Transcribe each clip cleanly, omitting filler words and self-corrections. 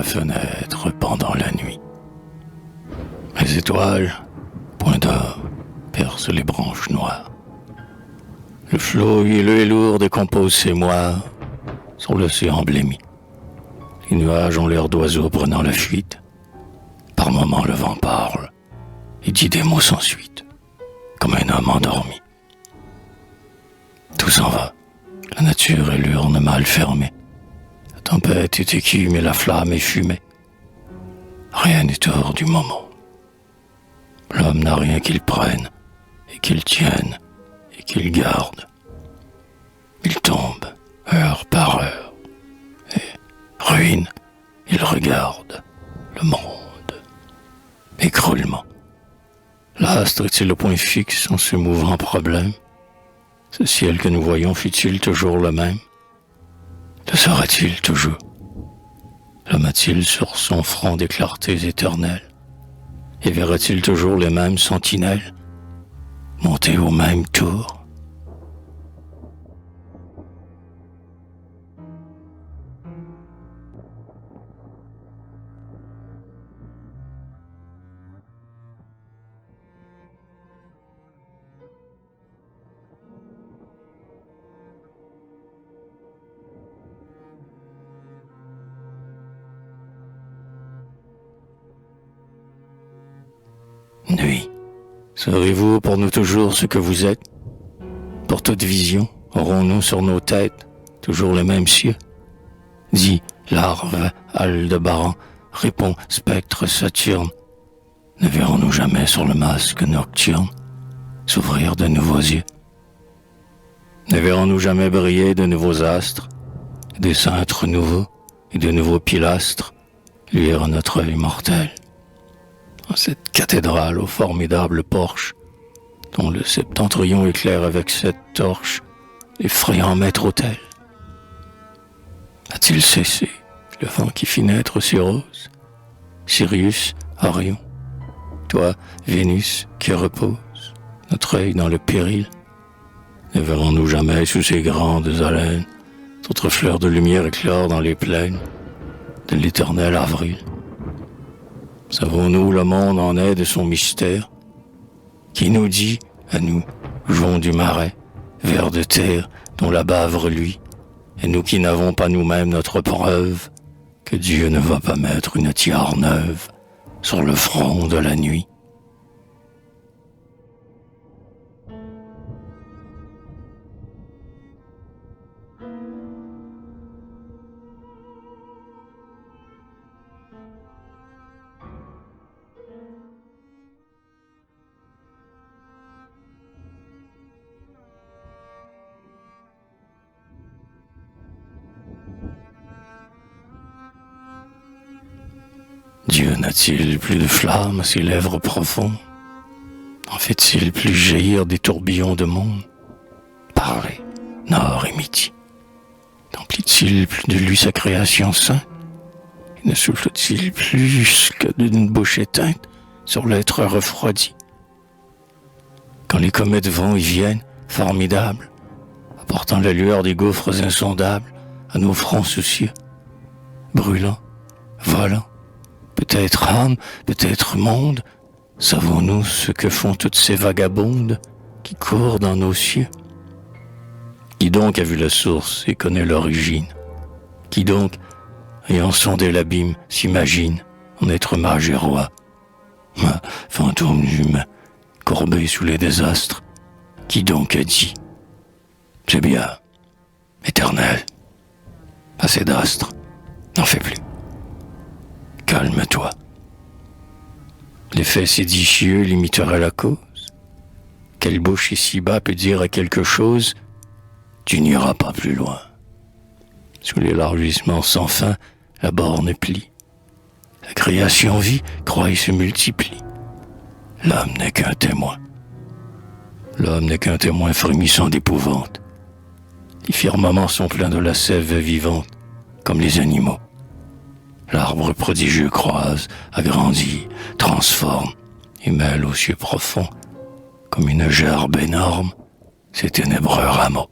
la fenêtre pendant la nuit. Les étoiles, point d'or, percent les branches noires. Le flot huileux et lourd décompose ses moires sur l'océan blêmi. Les nuages ont l'air d'oiseaux prenant la fuite. Par moments le vent parle et dit des mots sans suite, comme un homme endormi. Tout s'en va, la nature est l'urne mal fermée. La tempête est écume et la flamme est fumée. Rien n'est hors du moment. L'homme n'a rien qu'il prenne et qu'il tienne et qu'il garde. Il tombe, heure par heure, et, ruine, il regarde le monde. Écroulement. L'astre est-il le point fixe en ce mouvant problème? Ce ciel que nous voyons fut-il toujours le même? Le sera-t-il toujours? L'homme a-t-il sur son front des clartés éternelles? Et verra-t-il toujours les mêmes sentinelles monter au même tour? Nuit, serez-vous pour nous toujours ce que vous êtes? Pour toute vision, aurons-nous sur nos têtes toujours les mêmes cieux? Dis, larve, Aldébaran, réponds, spectre Saturne, ne verrons-nous jamais sur le masque nocturne s'ouvrir de nouveaux yeux? Ne verrons-nous jamais briller de nouveaux astres, des cintres nouveaux et de nouveaux pilastres luire notre œil mortel? Cette cathédrale au formidable porche, dont le septentrion éclaire avec cette torche l'effrayant maître-autel. A-t-il cessé le vent qui fit naître ces roses? Sirius, Orion, toi, Vénus, qui repose notre œil dans le péril, ne verrons-nous jamais sous ces grandes haleines d'autres fleurs de lumière éclore dans les plaines de l'éternel avril? Savons-nous le monde en est de son mystère? Qui nous dit, à nous, joncs du marais, vers de terre dont la bave reluit, et nous qui n'avons pas nous-mêmes notre preuve, que Dieu ne va pas mettre une tiare neuve sur le front de la nuit? Dieu n'a-t-il plus de flamme à ses lèvres profondes? En fait-il plus jaillir des tourbillons de monde? Parlez, nord et midi. N'emplit-il plus de lui sa création sainte? Et ne souffle-t-il plus que d'une bouche éteinte sur l'être refroidi? Quand les comètes vont et viennent, formidables, apportant la lueur des gouffres insondables à nos fronts soucieux, brûlant, volant, peut-être âme, peut-être monde, savons-nous ce que font toutes ces vagabondes qui courent dans nos cieux? Qui donc a vu la source et connaît l'origine? Qui donc, ayant sondé l'abîme, s'imagine en être mage et roi? Fantôme humain, courbé sous les désastres, qui donc a dit: c'est bien, éternel, assez d'astres, n'en fais plus. Calme-toi. L'effet séditieux limiterait la cause. Quelle bouche ici-bas peut dire à quelque chose: tu n'iras pas plus loin? Sous l'élargissement sans fin, la borne plie. La création vit, croît et se multiplie. L'homme n'est qu'un témoin. L'homme n'est qu'un témoin frémissant d'épouvante. Les firmaments sont pleins de la sève vivante, comme les animaux. L'arbre prodigieux croise, agrandit, transforme et mêle aux cieux profonds, comme une gerbe énorme, ces ténébreux rameaux.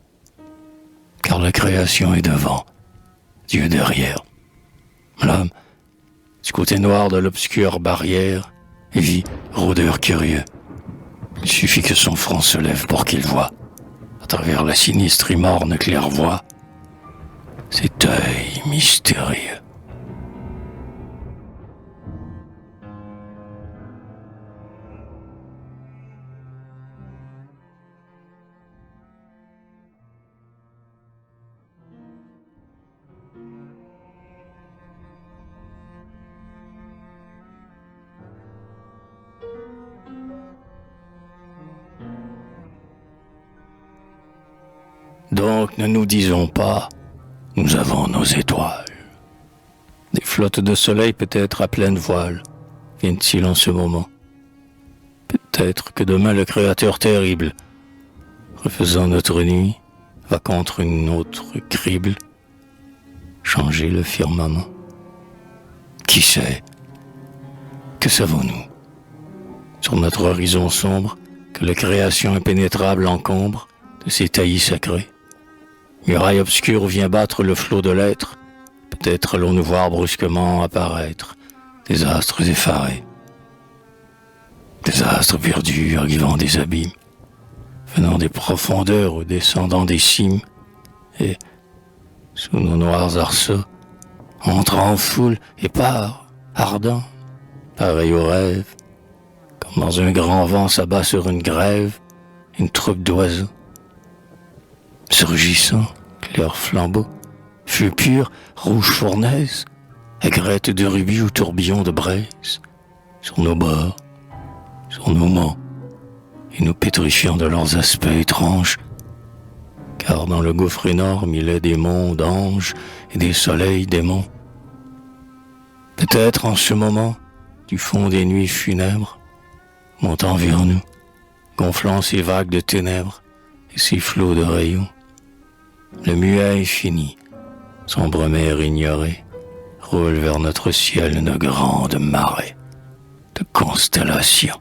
Car la création est devant, Dieu derrière. L'homme, du côté noir de l'obscure barrière, et vit rôdeur curieux. Il suffit que son front se lève pour qu'il voie, à travers la sinistre et morne claire-voie, cet œil mystérieux. Donc ne nous disons pas, nous avons nos étoiles. Des flottes de soleil peut-être à pleine voile viennent-ils en ce moment. Peut-être que demain le Créateur terrible, refaisant notre nuit, va contre une autre crible changer le firmament. Qui sait? Que savons-nous? Sur notre horizon sombre, que la création impénétrable encombre de ses taillis sacrés. Muraille obscure où vient battre le flot de l'être, peut-être allons-nous voir brusquement apparaître des astres effarés, des astres perdus arrivant des abîmes, venant des profondeurs ou descendant des cimes, et, sous nos noirs arceaux, entrant en foule et part, ardent, pareil au rêve, comme dans un grand vent s'abat sur une grève, une troupe d'oiseaux. Surgissant, clair flambeau, feu pur, rouge fournaise, aigrette de rubis ou tourbillon de braise, sur nos bords, sur nos monts, et nous pétrifiant de leurs aspects étranges, car dans le gouffre énorme il est des monts d'anges et des soleils démons. Peut-être en ce moment, du fond des nuits funèbres, montant vers nous, gonflant ces vagues de ténèbres et ces flots de rayons, le muet infini, sombre mer ignorée, roule vers notre ciel une grande marée de constellations.